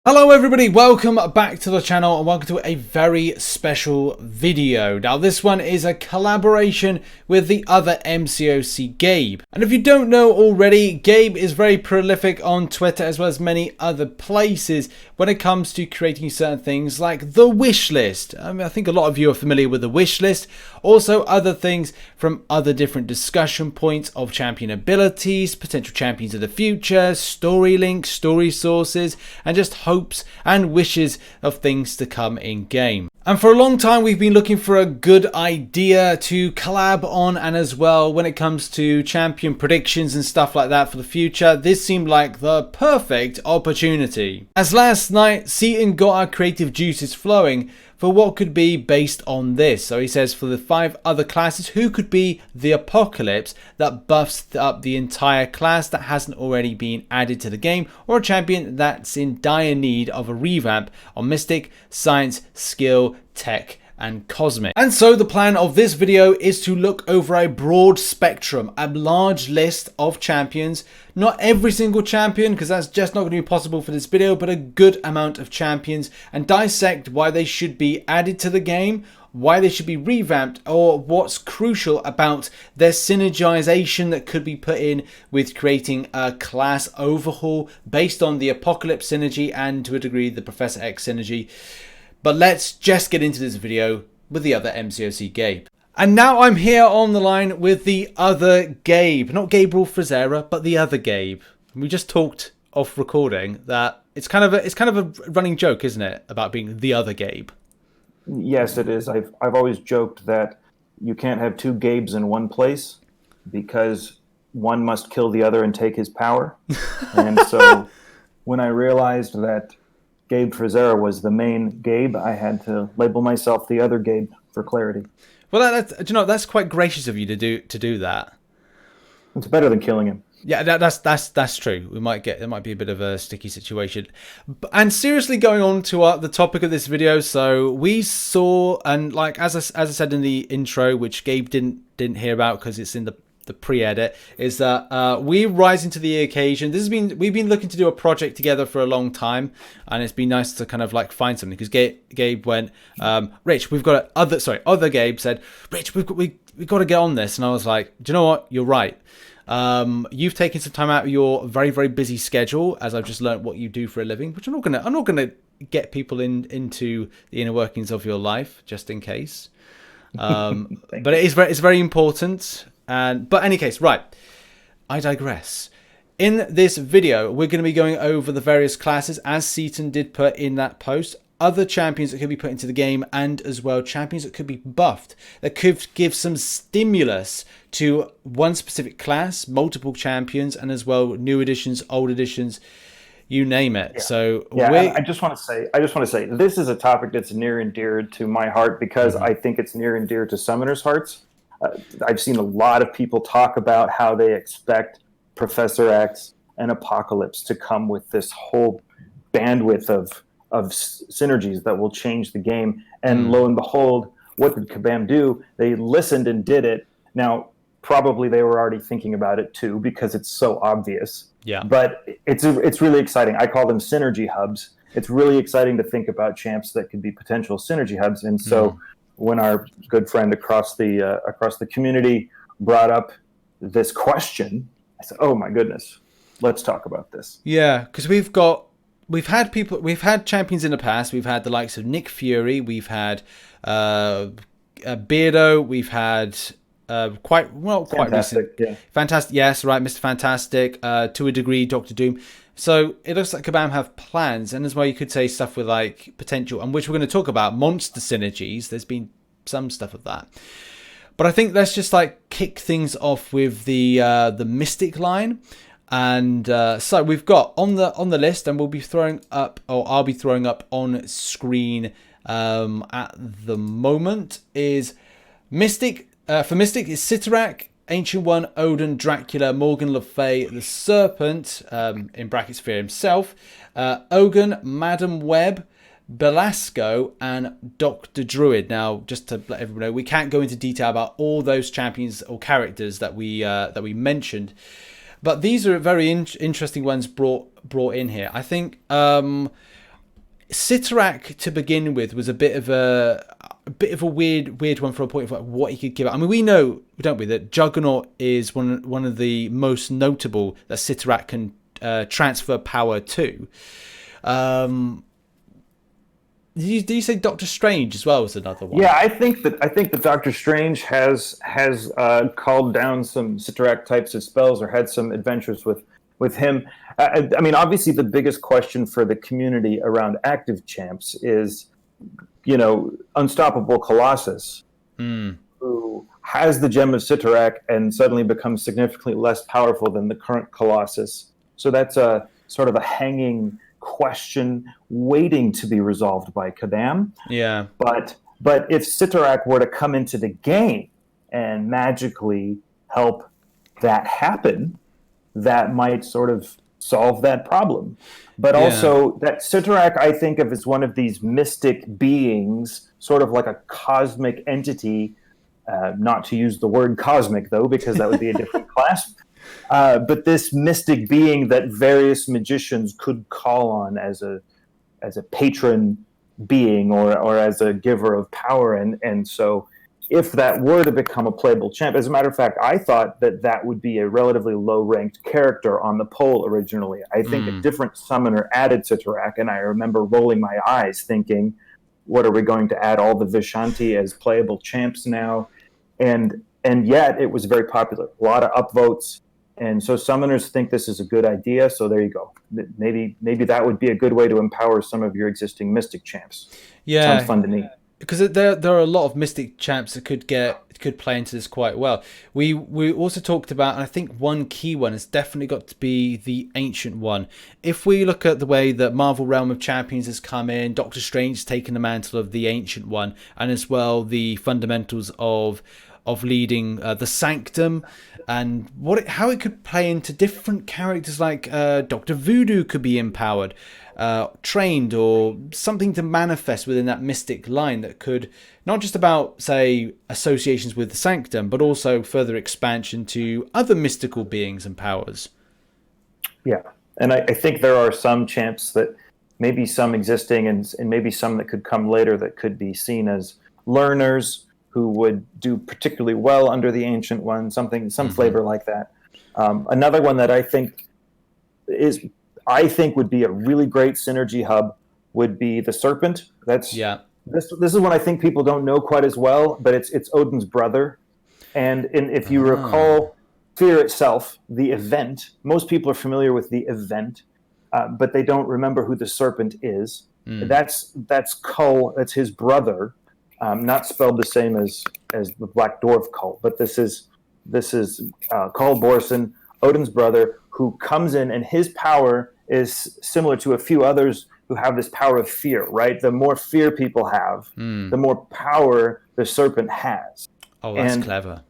Hello everybody, welcome back to the channel and welcome to a very special video. Now this one is a collaboration with the other MCOC Gabe. And if you don't know already, Gabe is very prolific on Twitter as well as many other places when it comes to creating certain things like the wish list. I think a lot of you are familiar with the wish list. Also other things from other different discussion points of champion abilities, potential champions of the future, story links, story sources, and just hopes and wishes of things to come in game. And for a long time we've been looking for a good idea to collab on, and as well when it comes to champion predictions and stuff like that for the future, this seemed like the perfect opportunity. As last night Seaton got our creative juices flowing for what could be based on this. So he says for the 5 other classes, who could be the apocalypse that buffs up the entire class that hasn't already been added to the game, or a champion that's in dire need of a revamp on Mystic, Science, Skill, Tech, and Cosmic. And so the plan of this video is to look over a broad spectrum, a large list of champions, not every single champion because that's just not going to be possible for this video, but a good amount of champions, and dissect why they should be added to the game, why they should be revamped, or what's crucial about their synergization that could be put in with creating a class overhaul based on the Apocalypse synergy and to a degree the Professor X synergy. But let's just get into this video with the other MCOC Gabe. And now I'm here on the line with the other Gabe. Not Gabriel Frazera, but the other Gabe. We just talked off recording that it's kind of a running joke, isn't it, about being the other Gabe? Yes, it is. I've always joked that you can't have 2 Gabes in one place because one must kill the other and take his power. And so when I realized that Gabe Frazera was the main Gabe, I had to label myself the other Gabe for clarity. Well, that's quite gracious of you to do that. It's better than killing him. Yeah, that's true. There might be a bit of a sticky situation. And seriously, going on to the topic of this video, so we saw, and like as I said in the intro, which Gabe didn't hear about because it's in the pre-edit, is that we're rising to the occasion. We've been looking to do a project together for a long time, and it's been nice to kind of like find something, because Gabe went, Rich, we've got other Gabe said, Rich, we've got to get on this, and I was like, do you know what, you're right. You've taken some time out of your very, very busy schedule, as I've just learned what you do for a living, which I'm not gonna get people into the inner workings of your life, just in case. But it's very important. But any case, right, I digress. In this video, we're going to be going over the various classes, as Seaton did put in that post, other champions that could be put into the game, and as well champions that could be buffed, that could give some stimulus to one specific class, multiple champions, and as well new additions, old additions, you name it. Yeah. So I just want to say this is a topic that's near and dear to my heart, because I think it's near and dear to summoners' hearts. I've seen a lot of people talk about how they expect Professor X and Apocalypse to come with this whole bandwidth of synergies that will change the game. And lo and behold, what did Kabam do? They listened and did it. Now, probably they were already thinking about it too, because it's so obvious. Yeah. But it's really exciting. I call them synergy hubs. It's really exciting to think about champs that could be potential synergy hubs. And so when our good friend across the community brought up this question, I said, "Oh my goodness, let's talk about this." Yeah, because we've had champions in the past. We've had the likes of Nick Fury. We've had Beardo. We've had quite Fantastic, recent. yeah. Fantastic. Yes, right, Mr. Fantastic. To a degree, Doctor Doom. So it looks like Kabam have plans, and as well you could say stuff with like potential, and which we're going to talk about, monster synergies. There's been some stuff of that, but I think let's just like kick things off with the Mystic line, and so we've got on the list, and we'll be throwing up, or I'll be throwing up on screen at the moment, is Mystic. For Mystic is Cyttorak, Ancient One, Odin, Dracula, Morgan Le Fay, the Serpent, in brackets for himself, Ogun, Madam Web, Belasco, and Dr. Druid. Now, just to let everyone know, we can't go into detail about all those champions or characters that we mentioned, but these are very interesting ones brought in here. I think Cyttorak to begin with was a bit of a weird one for a point of what he could give. I mean, we know, don't we, that Juggernaut is one of the most notable that Cyttorak can transfer power to. Did you say Doctor Strange as well was another one? Yeah, I think that Doctor Strange has called down some Cyttorak types of spells or had some adventures with him. I mean, obviously, the biggest question for the community around active champs is, Unstoppable Colossus, who has the Gem of Cyttorak and suddenly becomes significantly less powerful than the current Colossus. So that's a sort of a hanging question waiting to be resolved by Kadam. Yeah. But if Cyttorak were to come into the game and magically help that happen, that might sort of solve that problem. But also that Cyttorak, I think of as one of these mystic beings, sort of like a cosmic entity, not to use the word cosmic though, because that would be a different class. But this mystic being that various magicians could call on as a patron being or as a giver of power. And so if that were to become a playable champ, as a matter of fact, I thought that would be a relatively low-ranked character on the poll originally. I think a different summoner added Cyttorak, and I remember rolling my eyes thinking, what are we going to add all the Vishanti as playable champs now? And yet it was very popular. A lot of upvotes. And so summoners think this is a good idea, so there you go. Maybe that would be a good way to empower some of your existing Mystic champs. Yeah. Sounds fun to me. Because there are a lot of Mystic champs that could play into this quite well. We also talked about, and I think one key one has definitely got to be the Ancient One. If we look at the way that Marvel Realm of Champions has come in, Doctor Strange has taken the mantle of the Ancient One, and as well the fundamentals of leading the Sanctum, and how it could play into different characters, like Dr. Voodoo could be empowered, trained, or something to manifest within that mystic line that could not just about, say, associations with the Sanctum, but also further expansion to other mystical beings and powers. Yeah, and I think there are some champs that maybe some existing and maybe some that could come later that could be seen as learners who would do particularly well under the Ancient One, some flavor like that. Another one that I think would be a really great synergy hub would be the Serpent. This is one I think people don't know quite as well, but it's Odin's brother. And if you recall Fear itself, the event, most people are familiar with the event, but they don't remember who the Serpent is. That's Knull, that's his brother. Not spelled the same as the Black Dwarf Knull, but this is Knull Borson, Odin's brother, who comes in, and his power is similar to a few others who have this power of fear, right? The more fear people have, the more power the Serpent has. Oh, that's clever.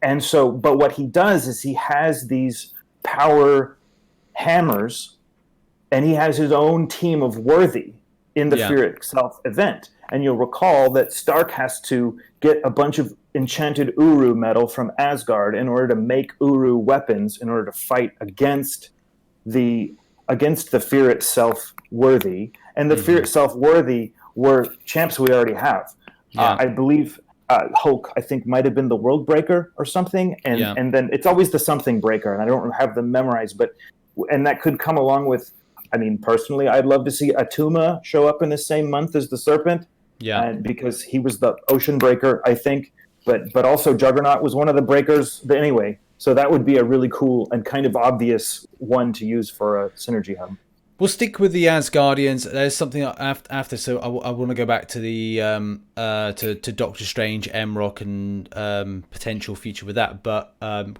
And so, but what he does is he has these power hammers, and he has his own team of worthy in the Fear Itself event. And you'll recall that Stark has to get a bunch of enchanted Uru metal from Asgard in order to make Uru weapons in order to fight against the Fear Itself worthy. And the Fear Itself worthy were champs we already have. I believe Hulk, I think, might have been the World Breaker or something. And then it's always the something breaker, and I don't have them memorized, and that could come along with, I mean, personally, I'd love to see Atuma show up in the same month as the Serpent. Yeah, because he was the Ocean Breaker, I think, but also Juggernaut was one of the breakers. But anyway, so that would be a really cool and kind of obvious one to use for a synergy hub. We'll stick with the Asgardians. There's something after, so I want to go back to the to Doctor Strange, Emrock, and potential future with that. But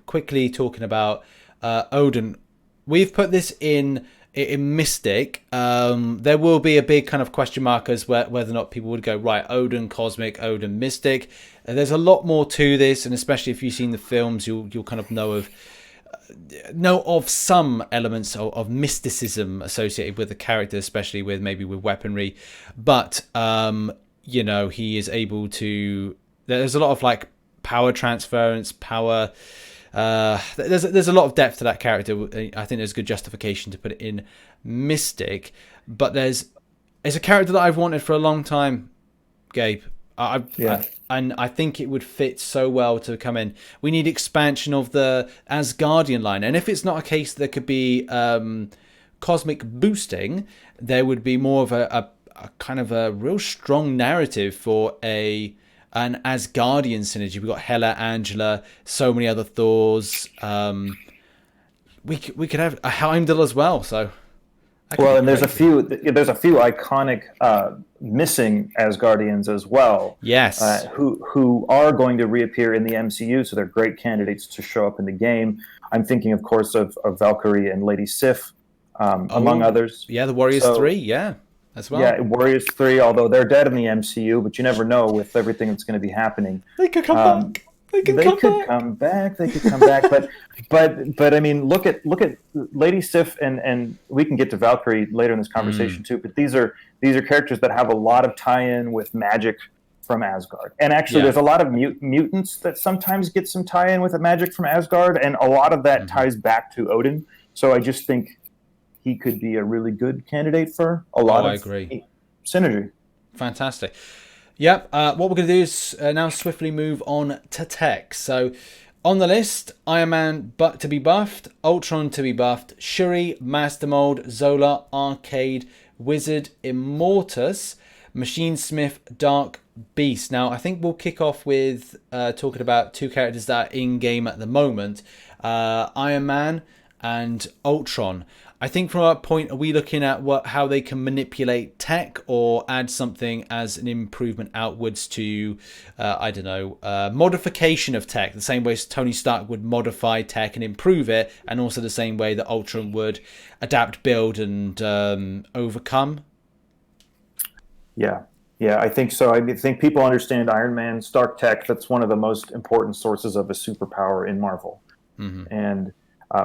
quickly talking about Odin, we've put this in Mystic. There will be a big kind of question mark as whether or not people would go, right, Odin Cosmic, Odin Mystic. There's a lot more to this, and especially if you've seen the films, you'll kind of know of some elements of mysticism associated with the character, especially with weaponry. But he is able to. There's a lot of like power transference, power. There's a lot of depth to that character. I think there's good justification to put it in Mystic, but there's It's a character that I've wanted for a long time, Gabe. Yeah. And I think it would fit so well to come in. We need expansion of the Asgardian line. And if it's not a case there could be cosmic boosting, there would be more of a kind of a real strong narrative for an Asgardian synergy. We've got Hela, Angela, so many other Thors. We could have a Heimdall as well. So well, and there's a few iconic missing Asgardians as well. Yes, who are going to reappear in the MCU, so they're great candidates to show up in the game. I'm thinking, of course, of Valkyrie and Lady Sif, among others. Yeah, the Warriors 3, yeah, as well. Yeah, Warriors 3, although they're dead in the MCU, but you never know with everything that's going to be happening. They could come back. They could come back. They could come back. But I mean, look at Lady Sif, and we can get to Valkyrie later in this conversation too. But these are characters that have a lot of tie-in with magic from Asgard. And actually, there's a lot of mutants that sometimes get some tie-in with the magic from Asgard, and a lot of that ties back to Odin. So I just think he could be a really good candidate for a lot of synergy. Fantastic. Yep, what we're going to do is now swiftly move on to tech. So, on the list, Iron Man to be buffed, Ultron to be buffed, Shuri, Master Mold, Zola, Arcade, Wizard, Immortus, Machinesmith, Dark Beast. Now, I think we'll kick off with talking about two characters that are in-game at the moment, Iron Man and Ultron. I think from our point, are we looking at how they can manipulate tech or add something as an improvement outwards to, modification of tech, the same way Tony Stark would modify tech and improve it, and also the same way that Ultron would adapt, build, and overcome? Yeah, I think so. I think people understand Iron Man, Stark tech. That's one of the most important sources of a superpower in Marvel. And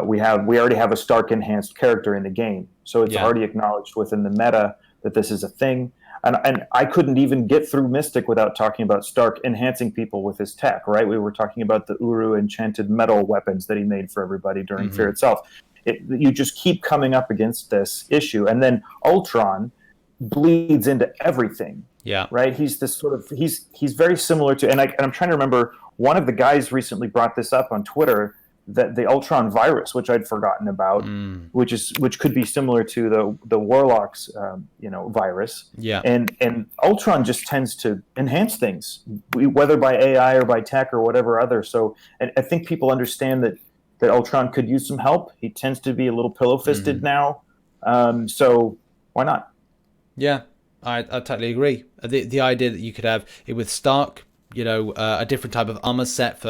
we already have a Stark enhanced character in the game, so it's already acknowledged within the meta that this is a thing. And I couldn't even get through Mystic without talking about Stark enhancing people with his tech. Right? We were talking about the Uru enchanted metal weapons that he made for everybody during Fear itself. You just keep coming up against this issue, and then Ultron bleeds into everything. Yeah. Right. He's this sort of he's very similar to, and I'm trying to remember, one of the guys recently brought this up on Twitter, that the Ultron virus, which I'd forgotten about, which could be similar to the Warlock's virus. Yeah. And Ultron just tends to enhance things, whether by AI or by tech or whatever other. So I think people understand that Ultron could use some help. He tends to be a little pillow-fisted now. So why not? Yeah, I totally agree. The idea that you could have it with Stark, a different type of armor set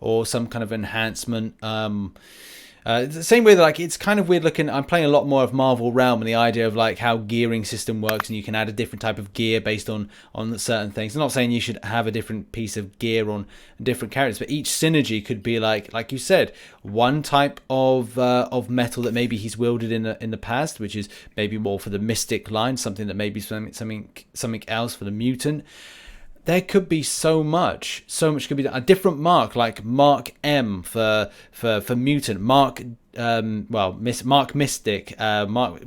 or some kind of enhancement. The same way that it's kind of weird looking. I'm playing a lot more of Marvel Realm, and the idea of how gearing system works, and you can add a different type of gear based on certain things. I'm not saying you should have a different piece of gear on different characters, but each synergy could be like you said, one type of metal that maybe he's wielded in the past, which is maybe more for the Mystic line, something that maybe something else for the Mutant. There could be so much could be a different mark, like Mark M for Mutant, Mark Mark Mystic, Mark,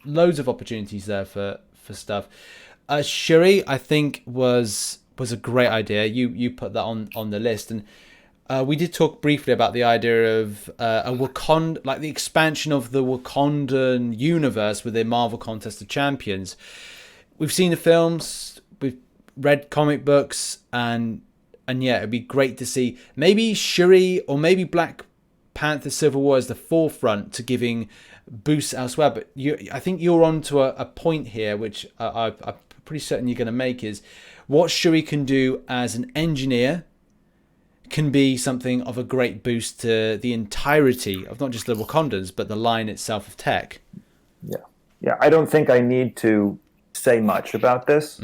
loads of opportunities there for stuff. Shuri, I think was a great idea. You put that on the list, and we did talk briefly about the idea of a Wakanda, like the expansion of the Wakandan universe with the Marvel Contest of Champions. We've seen the films, we've read comic books, and yeah, it'd be great to see maybe Shuri or maybe Black Panther Civil War as the forefront to giving boosts elsewhere. But I think you're onto a point here, which I'm pretty certain you're going to make, is what Shuri can do as an engineer can be something of a great boost to the entirety of not just the Wakandans, but the line itself of tech. Yeah. I don't think I need to say much about this.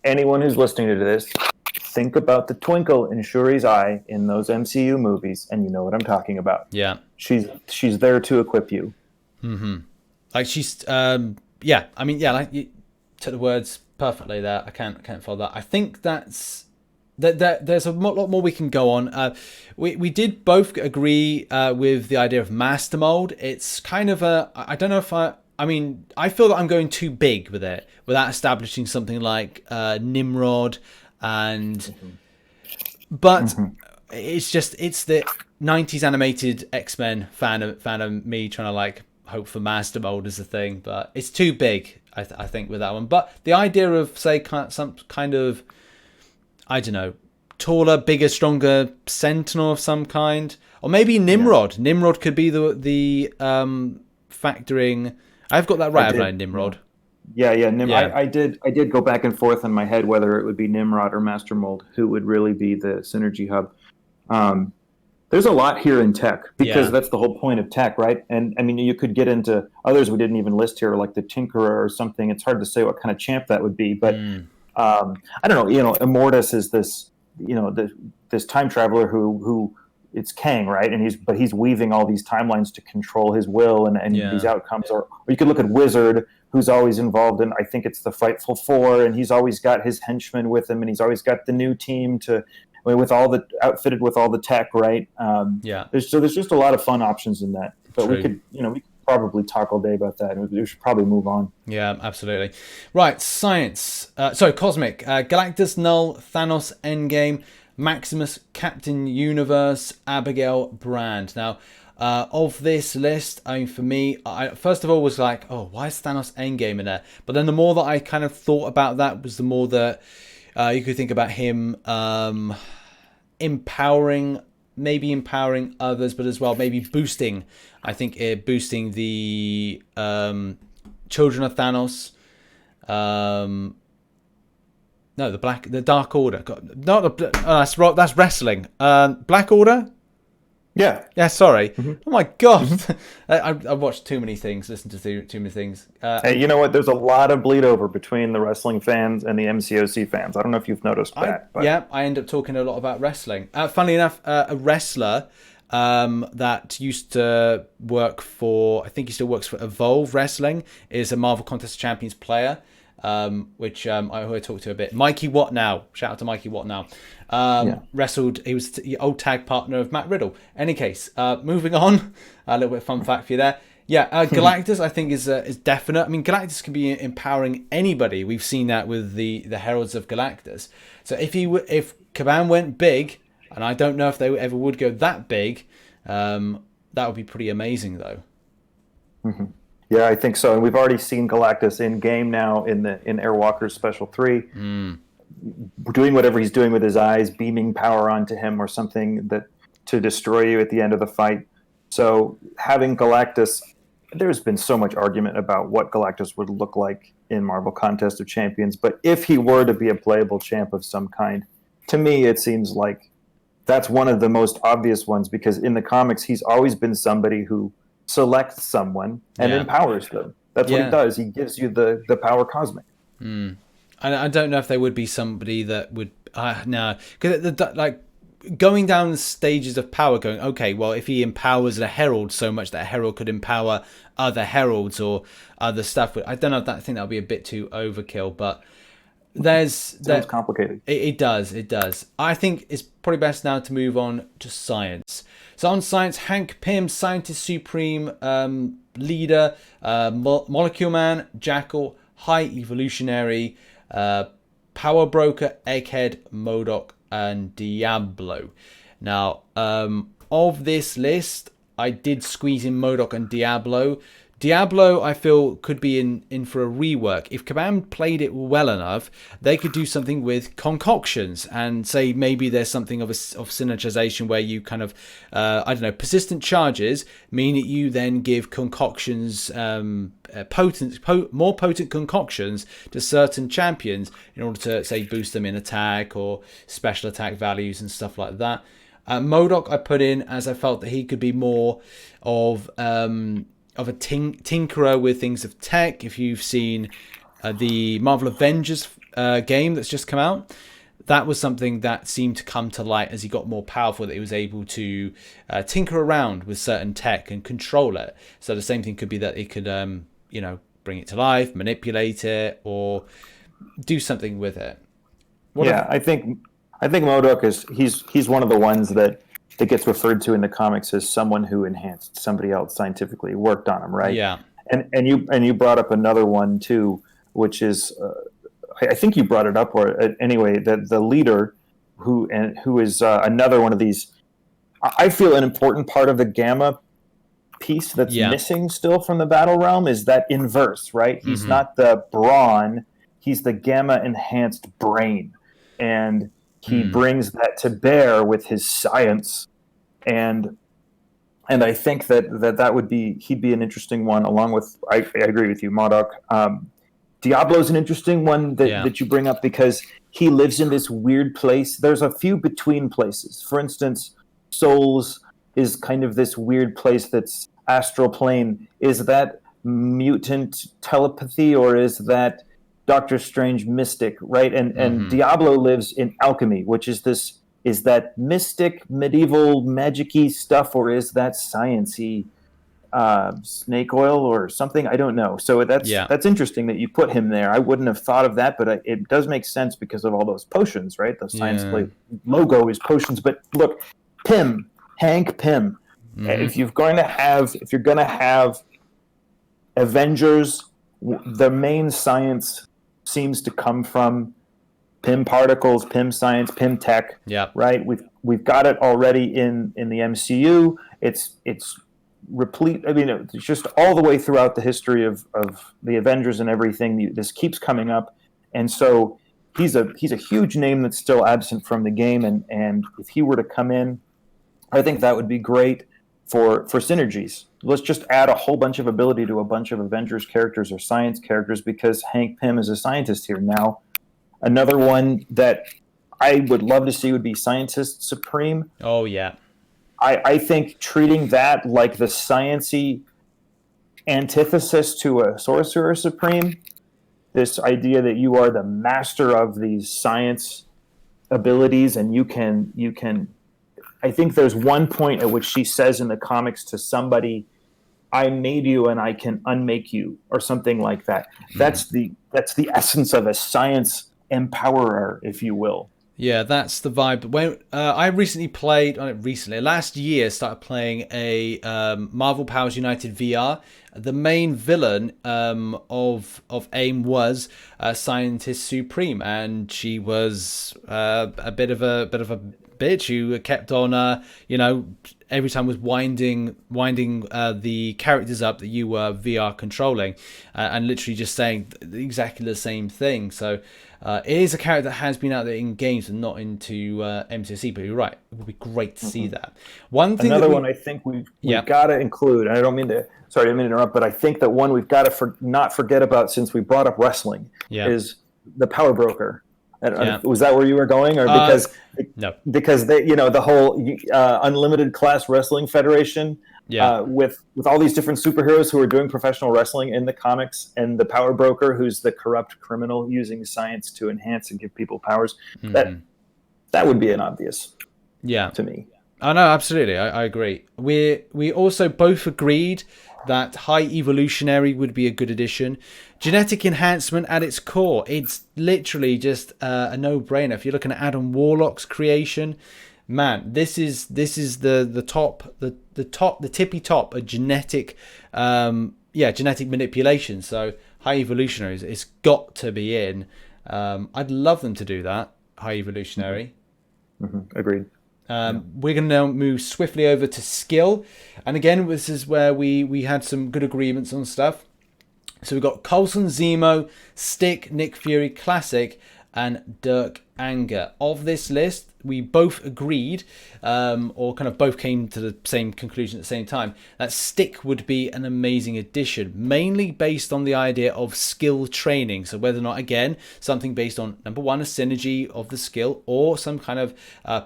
Anyone who's listening to this, think about the twinkle in Shuri's eye in those MCU movies, and you know what I'm talking about. Yeah, she's there to equip you. Like she's, yeah. I mean, yeah. Like you took the words perfectly there. I can't follow that. I think there's a lot more we can go on. We did both agree with the idea of Master Mold. It's kind of I don't know if I mean, I feel that I'm going too big with it without establishing something like Nimrod and. But it's the 90s animated X-Men fan of me trying to like hope for master mold as a thing, but it's too big, I think, with that one. But the idea of, say, some kind of, I don't know, taller, bigger, stronger Sentinel of some kind, or maybe Nimrod. Yeah. Nimrod could be the factoring. I've got that right, haven't I, Nimrod? Yeah. I did go back and forth in my head whether it would be Nimrod or Master Mold who would really be the synergy hub. There's a lot here in tech because that's the whole point of tech, right? And I mean, you could get into others we didn't even list here, like the Tinkerer or something. It's hard to say what kind of champ that would be, but I don't know. Immortus is this, this time traveler who it's Kang, right? And he's weaving all these timelines to control his will and these outcomes. Or you could look at Wizard, who's always involved in, I think it's the Frightful Four, and he's always got his henchmen with him, and he's always got the new team outfitted with all the tech, right? There's just a lot of fun options in that. But we could probably talk all day about that, and we should probably move on. Yeah, absolutely. Right, science. Cosmic. Galactus, Knull, Thanos, Endgame, Maximus, Captain Universe, Abigail, Brand. Now, of this list, I mean, for me, I first of all was like, oh, why is Thanos Endgame in there? But then the more that I kind of thought about that was the more that you could think about him empowering others, but as well maybe boosting. I think boosting the children of Thanos. No, the Dark Order. That's wrestling. Black Order. Yeah. Sorry. Oh my God, I watched too many things. Listened to too many things. Hey, you know what? There's a lot of bleed over between the wrestling fans and the MCOC fans. I don't know if you've noticed that. I end up talking a lot about wrestling. Funnily enough, a wrestler that used to work for, I think he still works for Evolve Wrestling, is a Marvel Contest of Champions player. Which I talked to a bit. Mikey Watt now. Shout out to Mikey Watt now. Wrestled. He was the old tag partner of Matt Riddle. Any case, moving on. A little bit of fun fact for you there. Galactus I think is definite. I mean, Galactus can be empowering anybody. We've seen that with the Heralds of Galactus. So if Kabam went big, and I don't know if they ever would go that big, that would be pretty amazing though. Mm-hmm. Yeah, I think so. And we've already seen Galactus in game now in Airwalker's Special 3, doing whatever he's doing with his eyes, beaming power onto him or something to destroy you at the end of the fight. So having Galactus, there's been so much argument about what Galactus would look like in Marvel Contest of Champions. But if he were to be a playable champ of some kind, to me it seems like that's one of the most obvious ones, because in the comics he's always been somebody who selects someone and empowers them. That's what he does. He gives you the power cosmic. I don't know if there would be somebody that would no, because like going down the stages of power, going, okay, well, if he empowers a herald so much that a herald could empower other heralds or other stuff, I don't know if I think that would be a bit too overkill, but sounds complicated. It does. I think it's probably best now to move on to science. So on science, Hank Pym, Scientist Supreme, Leader, Molecule Man, Jackal, High Evolutionary, Power Broker, Egghead, MODOK, and Diablo. Now, of this list, I did squeeze in MODOK and Diablo. Diablo, I feel, could be in for a rework. If Kabam played it well enough, they could do something with concoctions and say maybe there's something of synergization where you kind of, persistent charges mean that you then give concoctions, more potent concoctions to certain champions in order to, say, boost them in attack or special attack values and stuff like that. MODOK I put in as I felt that he could be more of a tinkerer with things of tech. If you've seen the Marvel Avengers game that's just come out, that was something that seemed to come to light as he got more powerful, that he was able to tinker around with certain tech and control it. So the same thing could be that he could, bring it to life, manipulate it, or do something with it. I think MODOK he's one of the ones that gets referred to in the comics as someone who enhanced somebody else scientifically, worked on him, right? Yeah. And you brought up another one too, which is I think you brought it up, or anyway, the leader who is another one of these. I feel an important part of the Gamma piece that's missing still from the Battle Realm is that inverse, right? He's not the brawn, he's the Gamma enhanced brain, and he brings that to bear with his science, and I think that would be, he'd be an interesting one, along with, I agree with you, MODOK. Diablo's an interesting one that you bring up because he lives in this weird place. There's a few between places. For instance, Souls is kind of this weird place that's astral plane. Is that mutant telepathy, or is that Doctor Strange mystic, right? And Diablo lives in alchemy, which is this, is that mystic medieval magic-y stuff, or is that science-y snake oil or something? I don't know. So that's interesting that you put him there. I wouldn't have thought of that, but it does make sense because of all those potions, right? The science logo is potions. But look, Hank Pym. If you're going to have Avengers, the main science seems to come from Pym particles, Pym science, Pym tech. Yeah. Right. We've got it already in the MCU. It's replete. I mean, it's just all the way throughout the history of the Avengers and everything. This keeps coming up, and so he's a huge name that's still absent from the game. And if he were to come in, I think that would be great for synergies. Let's just add a whole bunch of ability to a bunch of Avengers characters or science characters, because Hank Pym is a scientist here now. Another one that I would love to see would be Scientist Supreme. Oh yeah. I think treating that like the sciencey antithesis to a Sorcerer Supreme, this idea that you are the master of these science abilities, and you can. I think there's one point at which she says in the comics to somebody, "I made you and I can unmake you," or something like that. That's the essence of a science empowerer, if you will. Yeah, that's the vibe. When I last year started playing a Marvel Powers United VR. The main villain of AIM was Scientist Supreme, and she was a bit of a bitch who kept on every time was winding the characters up that you were VR controlling, and literally just saying exactly the same thing. So it is a character that has been out there in games and not into MCC, but you're right, it would be great to see that. Another one I think we've got to include, and I didn't mean to interrupt, but I think that one we've got to not forget about, since we brought up wrestling, is the Power Broker. Was that where you were going, or no? Because they, the whole Unlimited Class Wrestling Federation, with all these different superheroes who are doing professional wrestling in the comics, and the Power Broker, who's the corrupt criminal using science to enhance and give people powers. That would be an obvious, to me. Oh no, absolutely, I agree. We also both agreed that High Evolutionary would be a good addition. Genetic enhancement at its core, it's literally just a no-brainer. If you're looking at Adam Warlock's creation, man, this is the tippy top of genetic genetic manipulation. So High Evolutionary it's got to be in. I'd love them to do that. High Evolutionary. Agreed. We're going to now move swiftly over to skill, and again, this is where we had some good agreements on stuff. So we've got Coulson, Zemo, Stick, Nick Fury, Classic, and Dirk Anger. Of this list, we both agreed, or kind of both came to the same conclusion at the same time, that Stick would be an amazing addition, mainly based on the idea of skill training. So whether or not, again, something based on, number one, a synergy of the skill, or some kind of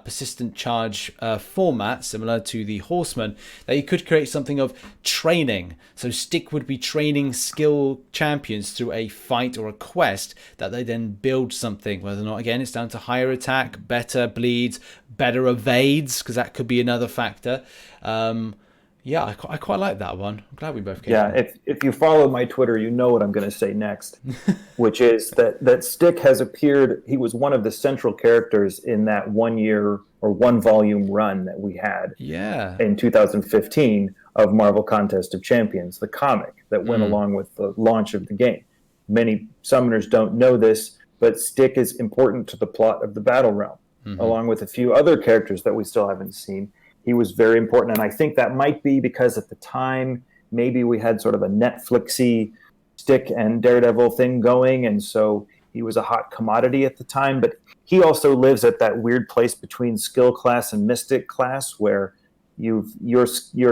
persistent charge format, similar to the Horseman, that you could create something of training. So Stick would be training skill champions through a fight or a quest that they then build something, whether or not, again, it's down to higher attack, better bleeds, better evades, because that could be another factor. I quite like that one. I'm glad we both came. If you follow my Twitter, you know what I'm going to say next, which is that Stick has appeared. He was one of the central characters in that 1 year or one volume run that we had in 2015 of Marvel Contest of Champions, the comic that went along with the launch of the game. Many summoners don't know this, but Stick is important to the plot of the Battle Realm, along with a few other characters that we still haven't seen. He was very important, and I think that might be because at the time, maybe we had sort of a Netflixy Stick and Daredevil thing going, and so he was a hot commodity at the time. But he also lives at that weird place between skill class and mystic class, where your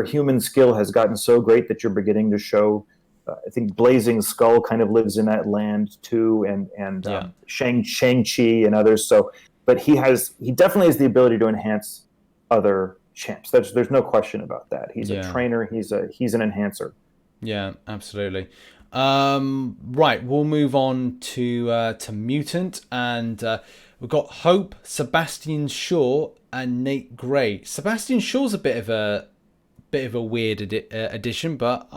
human skill has gotten so great that you're beginning to show. I think Blazing Skull kind of lives in that land too, and Shang-Chi and others. So, but he definitely has the ability to enhance other champs. There's no question about that. He's a trainer. He's an enhancer. Yeah, absolutely. Right, we'll move on to Mutant, and we've got Hope, Sebastian Shaw, and Nate Gray. Sebastian Shaw's a bit of a weird addition, but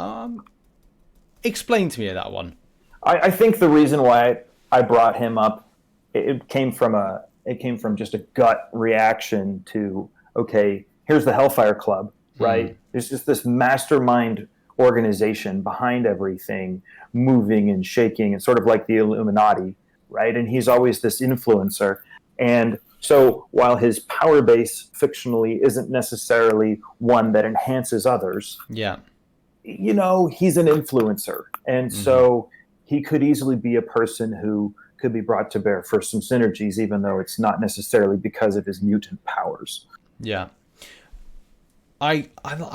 explain to me that one. I think the reason why I brought him up, it came from just a gut reaction to, okay, here's the Hellfire Club, right? There's just this mastermind organization behind everything, moving and shaking, and sort of like the Illuminati, right? And he's always this influencer. And so while his power base fictionally isn't necessarily one that enhances others, he's an influencer. And so he could easily be a person who could be brought to bear for some synergies, even though it's not necessarily because of his mutant powers. Yeah. I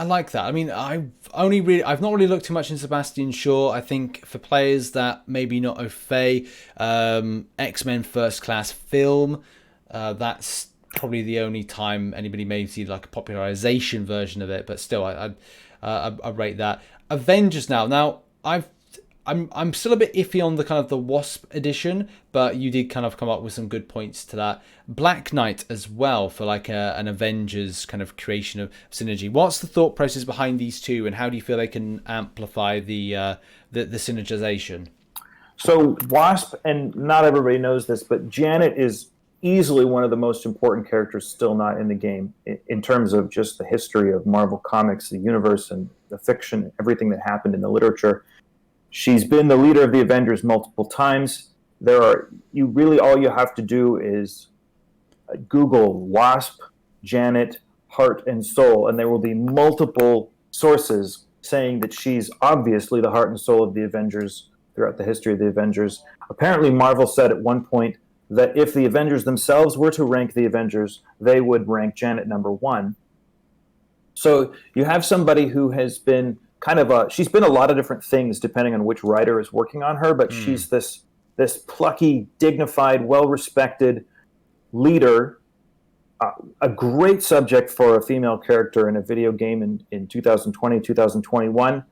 like that. I mean, I've not really looked too much in Sebastian Shaw. I think for players that maybe not au fait, X-Men First Class film, that's probably the only time anybody may see like a popularization version of it. But still, I rate that. Avengers now. Now I'm still a bit iffy on the kind of the Wasp edition, but you did kind of come up with some good points to that. Black Knight as well for like an Avengers kind of creation of synergy. What's the thought process behind these two, and how do you feel they can amplify the synergization? So Wasp, and not everybody knows this, but Janet is easily one of the most important characters still not in the game in terms of just the history of Marvel Comics, the universe, and the fiction, everything that happened in the literature. She's been the leader of the Avengers multiple times. All you have to do is Google Wasp, Janet, Heart and Soul, and there will be multiple sources saying that she's obviously the heart and soul of the Avengers throughout the history of the Avengers. Apparently, Marvel said at one point that if the Avengers themselves were to rank the Avengers, they would rank Janet number one. So you have somebody who has been she's been a lot of different things depending on which writer is working on her, but she's this plucky, dignified, well-respected leader, a great subject for a female character in a video game in 2020, 2021.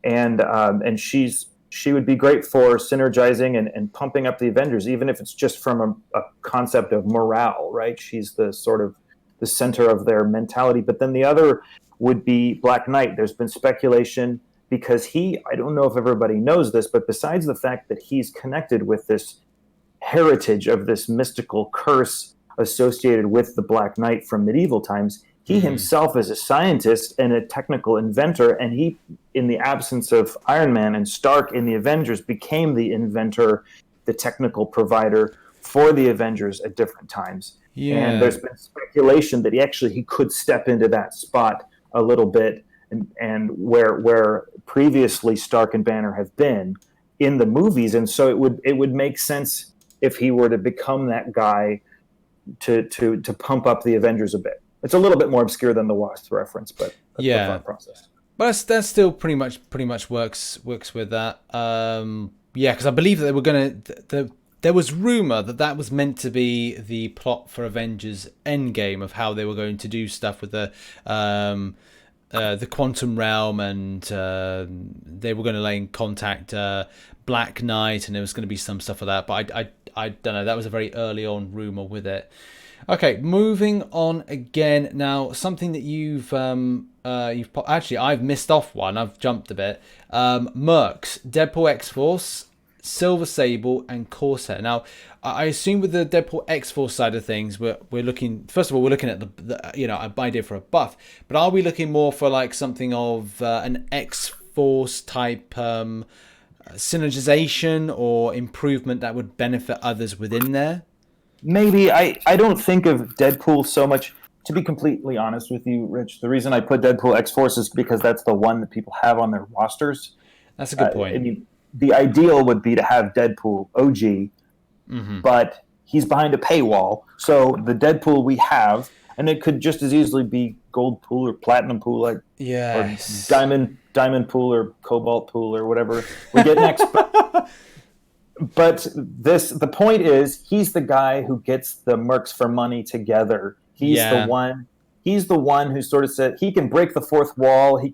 And she would be great for synergizing and pumping up the Avengers, even if it's just from a concept of morale, right? She's the sort of the center of their mentality. But then the other would be Black Knight. There's been speculation because I don't know if everybody knows this, but besides the fact that he's connected with this heritage of this mystical curse associated with the Black Knight from medieval times, he himself is a scientist and a technical inventor, and he, in the absence of Iron Man and Stark in the Avengers, became the inventor, the technical provider for the Avengers at different times. Yeah. And there's been speculation that he could step into that spot a little bit, and where previously Stark and Banner have been in the movies, and so it would make sense if he were to become that guy to pump up the Avengers a bit. It's a little bit more obscure than the Wasp reference, but that's the thought process. But that still pretty much works with that. Because I believe that they were gonna. There was rumor that was meant to be the plot for Avengers Endgame, of how they were going to do stuff with the quantum realm, and they were going to contact Black Knight, and there was going to be some stuff for that. But I don't know. That was a very early on rumor with it. Okay, moving on again. Now, something that you've actually, I've missed off one. I've jumped a bit. Mercs, Deadpool X-Force, Silver Sable, and Corsair. Now, I assume with the Deadpool X-Force side of things, we're looking, first of all, we're looking at the an idea for a buff, but are we looking more for like something of an X-Force type synergization or improvement that would benefit others within there? Maybe. I don't think of Deadpool so much. To be completely honest with you, Rich, the reason I put Deadpool X-Force is because that's the one that people have on their rosters. That's a good point. I mean, the ideal would be to have Deadpool OG, but he's behind a paywall. So the Deadpool we have, and it could just as easily be Gold Pool or Platinum Pool, like or Diamond Pool or Cobalt Pool or whatever we get next. But the point is, he's the guy who gets the Mercs for money together. He's the one. He's the one who sort of said he can break the fourth wall. He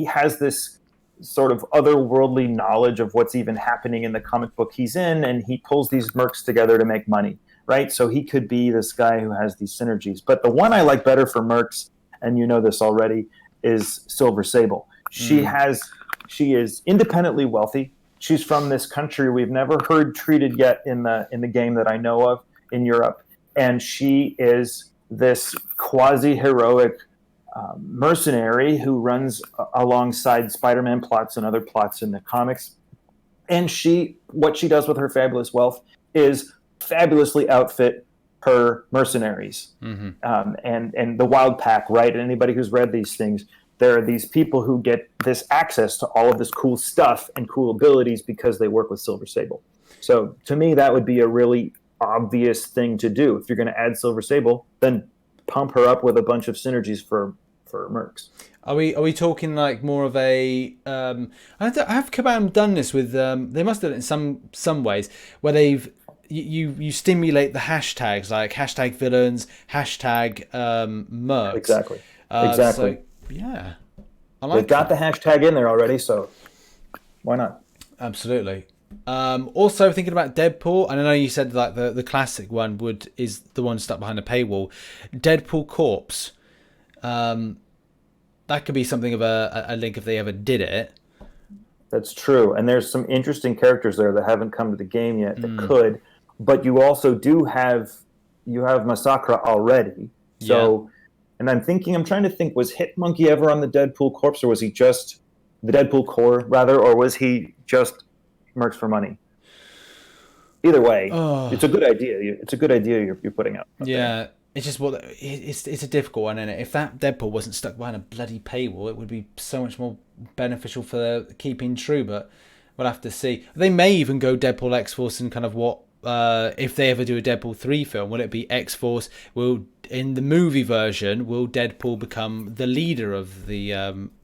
has this sort of otherworldly knowledge of what's even happening in the comic book he's in, and he pulls these Mercs together to make money, right? So he could be this guy who has these synergies. But the one I like better for Mercs, and you know this already, is Silver Sable. She is independently wealthy. She's from this country we've never heard treated yet in the game that I know of in Europe, and she is this quasi-heroic mercenary who runs alongside Spider-Man plots and other plots in the comics. And what she does with her fabulous wealth is fabulously outfit her mercenaries. And the Wild Pack, right? And anybody who's read these things, there are these people who get this access to all of this cool stuff and cool abilities because they work with Silver Sable. So to me, that would be a really obvious thing to do. If you're going to add Silver Sable, then pump her up with a bunch of synergies for Mercs. Are we talking like more of a have Kabam done this with they must have done it in some ways where they've you stimulate the hashtags like hashtag villains, hashtag Mercs. Exactly. So, yeah. They've got the hashtag in there already, so why not? Absolutely. Also thinking about Deadpool, and I know you said like the classic one is the one stuck behind a paywall. Deadpool Corpse. That could be something of a link if they ever did it. That's true, and there's some interesting characters there that haven't come to the game yet that could. But you also have Massacre already. So, and I'm trying to think, was Hitmonkey ever on the Deadpool Corpse, or was he just the Deadpool Core rather, or was he just Mercs for money? Either way, it's a good idea. It's a good idea you're putting out. Yeah, it's just it's a difficult one, isn't it? If that Deadpool wasn't stuck behind a bloody paywall, it would be so much more beneficial for keeping true. But we'll have to see. They may even go Deadpool X-Force and kind of what if they ever do a Deadpool 3 film, will it be X-Force? In the movie version, will Deadpool become the leader of the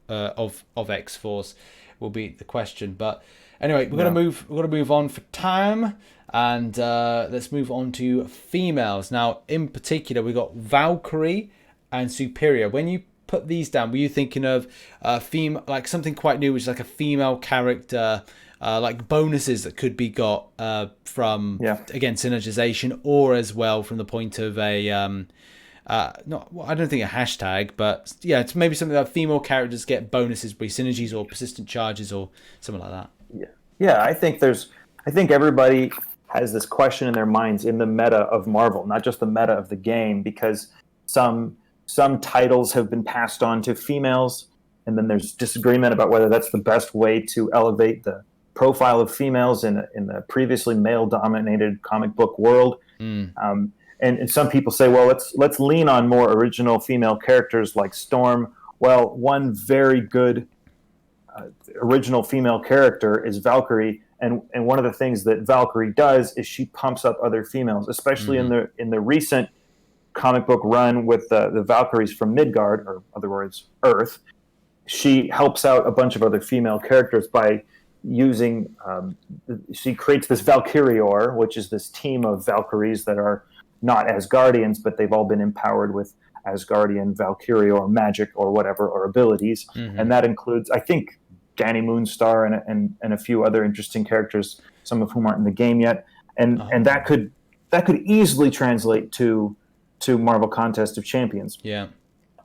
of X-Force? Will be the question. But anyway, we're gonna move on for time, and let's move on to females. Now, in particular, we got Valkyrie and Superior. When you put these down, were you thinking of female, like something quite new, which is like a female character, like bonuses that could be got from again synergization, or as well from the point of a I don't think a hashtag, but yeah, it's maybe something that female characters get bonuses, be synergies or persistent charges or something like that. Yeah. I think everybody has this question in their minds in the meta of Marvel, not just the meta of the game, because some titles have been passed on to females, and then there's disagreement about whether that's the best way to elevate the profile of females in the previously male-dominated comic book world. And some people say, well, let's lean on more original female characters like Storm. Well, one very good original female character is Valkyrie, and one of the things that Valkyrie does is she pumps up other females, especially in the recent comic book run with the Valkyries from Midgard, or other words, Earth. She helps out a bunch of other female characters by using. She creates this Valkyrior, which is this team of Valkyries that are not Asgardians, but they've all been empowered with Asgardian Valkyrie or magic or whatever, or abilities. And that includes, I think, Danny Moonstar and a few other interesting characters, some of whom aren't in the game yet. And that could easily translate to Marvel Contest of Champions. Yeah.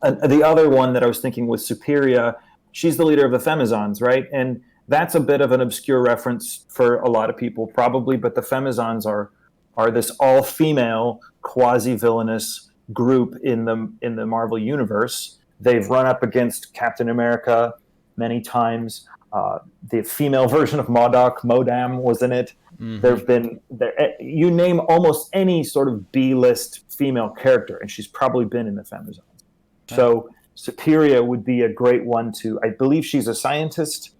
The other one that I was thinking was Superior. She's the leader of the Femizons, right? And That's a bit of an obscure reference for a lot of people, probably, but the Femizons are this all-female, quasi-villainous group in the Marvel universe. They've run up against Captain America many times. The female version of MODOK, Modam, was in it. You name almost any sort of B-list female character, and she's probably been in the Femizons. So Cyttorak would be a great one to. I believe she's a scientist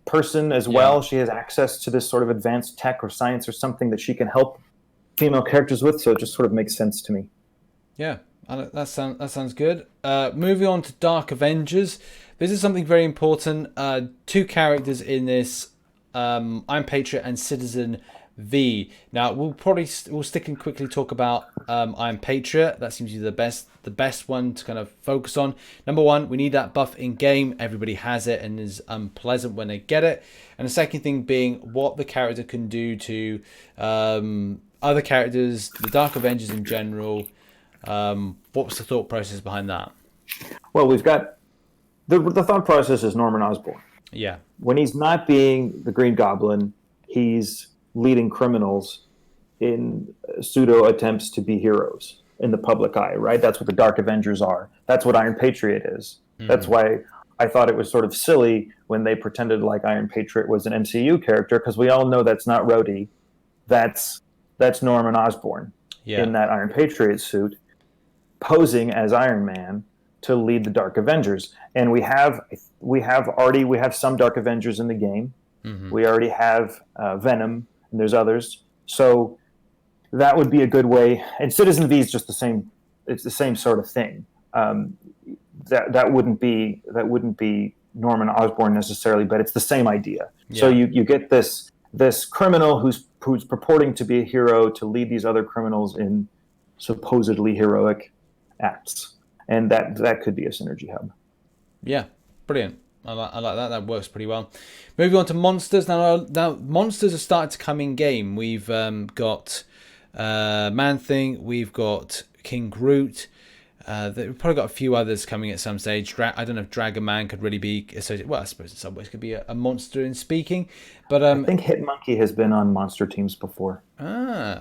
person as well. She has access to this sort of advanced tech or science or something that she can help female characters with. So it just sort of makes sense to me. Yeah, that sounds good. Moving on to Dark Avengers. This is something very important. Two characters in this: Iron Patriot and Citizen V. Now we'll stick and quickly talk about Iron Patriot. That seems to be the best one to kind of focus on. Number one, we need that buff in game. Everybody has it and is unpleasant when they get it. And the second thing being what the character can do to other characters, the Dark Avengers in general. What was the thought process behind that? Well, we've got the thought process is Norman Osborn. Yeah. When he's not being the Green Goblin, he's leading criminals in pseudo attempts to be heroes in the public eye, right? That's what the Dark Avengers are. That's what Iron Patriot is. That's why I thought it was sort of silly when they pretended like Iron Patriot was an MCU character, because we all know that's not Rhodey. That's Norman Osborn in that Iron Patriot suit, posing as Iron Man to lead the Dark Avengers. And we have some Dark Avengers in the game. We already have Venom, and there's others. So that would be a good way. And Citizen V is just the same. It's the same sort of thing. That wouldn't be Norman Osborn necessarily, but it's the same idea. Yeah. So you get this criminal who's purporting to be a hero to lead these other criminals in supposedly heroic acts, and that could be a synergy hub. Yeah, brilliant. I like that. That works pretty well. Moving on to monsters. Now monsters are starting to come in game. We've got Man-Thing. We've got King Groot. We've probably got a few others coming at some stage. I don't know if Dragon Man could really be associated. Well, I suppose in some ways could be a monster in speaking. But I think Hitmonkey has been on monster teams before.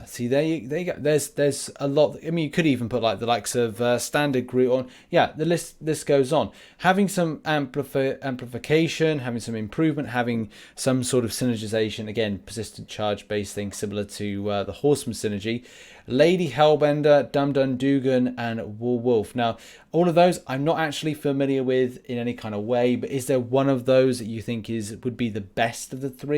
See, there you go. There's a lot. I mean, you could even put like the likes of standard Groot on. Yeah, the list goes on. Having some amplification, having some improvement, having some sort of synergization. Again, persistent charge based thing similar to the Horseman synergy. Lady Hellbender, Dum Dum Dugan, and Wolf. Now, all of those I'm not actually familiar with in any kind of way, but is there one of those that you think would be the best of the three?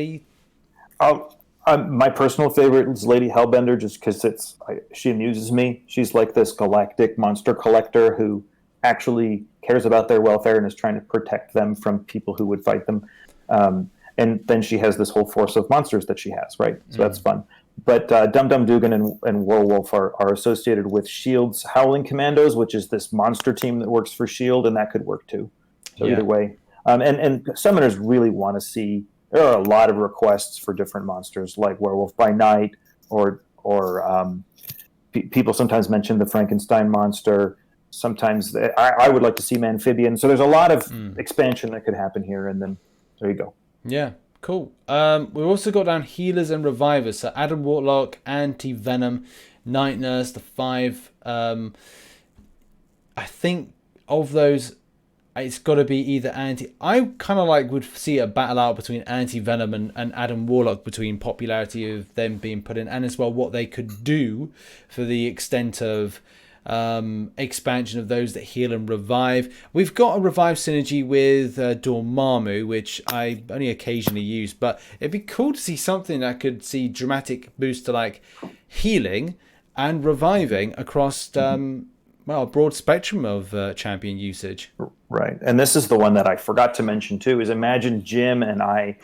My personal favorite is Lady Hellbender, just because she amuses me. She's like this galactic monster collector who actually cares about their welfare and is trying to protect them from people who would fight them. And then she has this whole force of monsters that she has, right? So that's fun. But Dum Dum Dugan and Werewolf are associated with S.H.I.E.L.D.'s Howling Commandos, which is this monster team that works for S.H.I.E.L.D., and that could work too. So either way. And summoners really want to see... There are a lot of requests for different monsters, like Werewolf by Night, or people sometimes mention the Frankenstein monster. Sometimes I would like to see Amphibian. So there's a lot of expansion that could happen here, and then there you go. Yeah. Cool. We've also got down healers and revivers. So Adam Warlock, Anti-Venom, Night Nurse, the 5. I think of those, it's got to be either I kind of would see a battle out between Anti-Venom and Adam Warlock, between popularity of them being put in, and as well what they could do for the extent of expansion of those that heal and revive. We've got a revive synergy with Dormammu, which I only occasionally use, but it'd be cool to see something that could see dramatic boost to healing and reviving across a broad spectrum of champion usage. Right, and this is the one that I forgot to mention too, is imagine Jim and I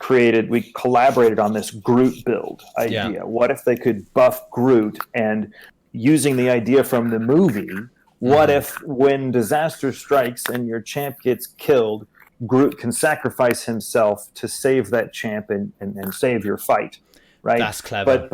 we collaborated on this Groot build idea. Yeah. What if they could buff Groot, and using the idea from the movie, what if when disaster strikes and your champ gets killed, Groot can sacrifice himself to save that champ and save your fight, right? That's clever.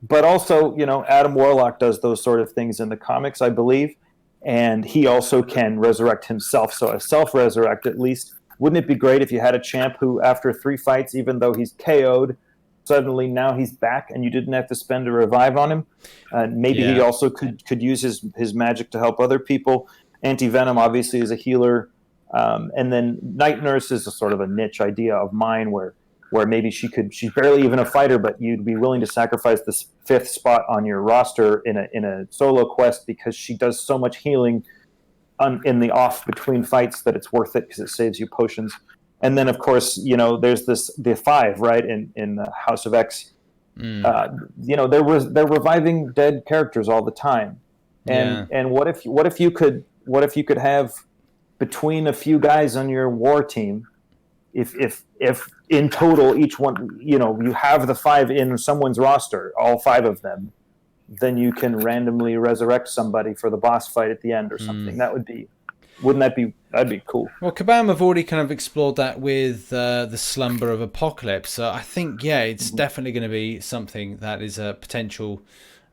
But also, Adam Warlock does those sort of things in the comics, I believe, and he also can resurrect himself. So a self-resurrect, at least wouldn't it be great if you had a champ who, after 3 fights, even though he's KO'd, suddenly now he's back and you didn't have to spend a revive on him? Maybe he also could use his magic to help other people. Anti-Venom obviously is a healer. And then Night Nurse is a sort of a niche idea of mine where maybe she's barely even a fighter, but you'd be willing to sacrifice this 5th spot on your roster in a solo quest because she does so much healing in the off between fights that it's worth it because it saves you potions. And then, of course, there's the 5, right, in House of X. They're reviving dead characters all the time. And what if you could have, between a few guys on your war team, if in total each one, you have the 5 in someone's roster, all 5 of them, then you can randomly resurrect somebody for the boss fight at the end or something. That'd be cool. Well, Kabam have already kind of explored that with the Slumber of Apocalypse. So I think, it's definitely going to be something that is a potential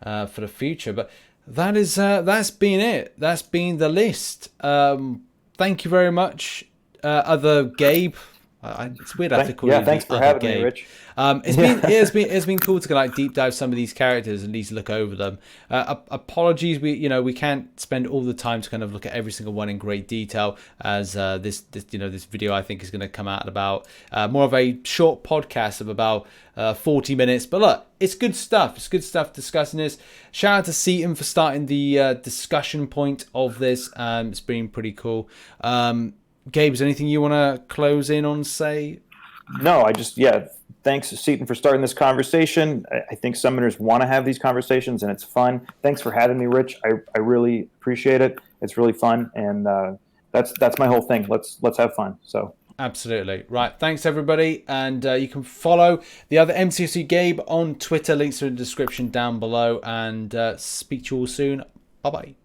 for the future. But that's been it. That's been the list. Thank you very much, other Gabe. It's weird I have to call you. Thanks for having me, Rich. It's been cool to like deep dive some of these characters and at least look over them. Apologies, we can't spend all the time to kind of look at every single one in great detail, as this video I think is going to come out about more of a short podcast of about 40 minutes. But look, it's good stuff. It's good stuff discussing this. Shout out to Seaton for starting the discussion point of this. It's been pretty cool. Gabe, is there anything you want to close in on, say? No, thanks, Seaton, for starting this conversation. I think summoners want to have these conversations, and it's fun. Thanks for having me, Rich. I really appreciate it. It's really fun, and that's my whole thing. Let's have fun. So absolutely right. Thanks, everybody, and you can follow the other MCOC Gabe on Twitter. Links are in the description down below, and speak to you all soon. Bye bye.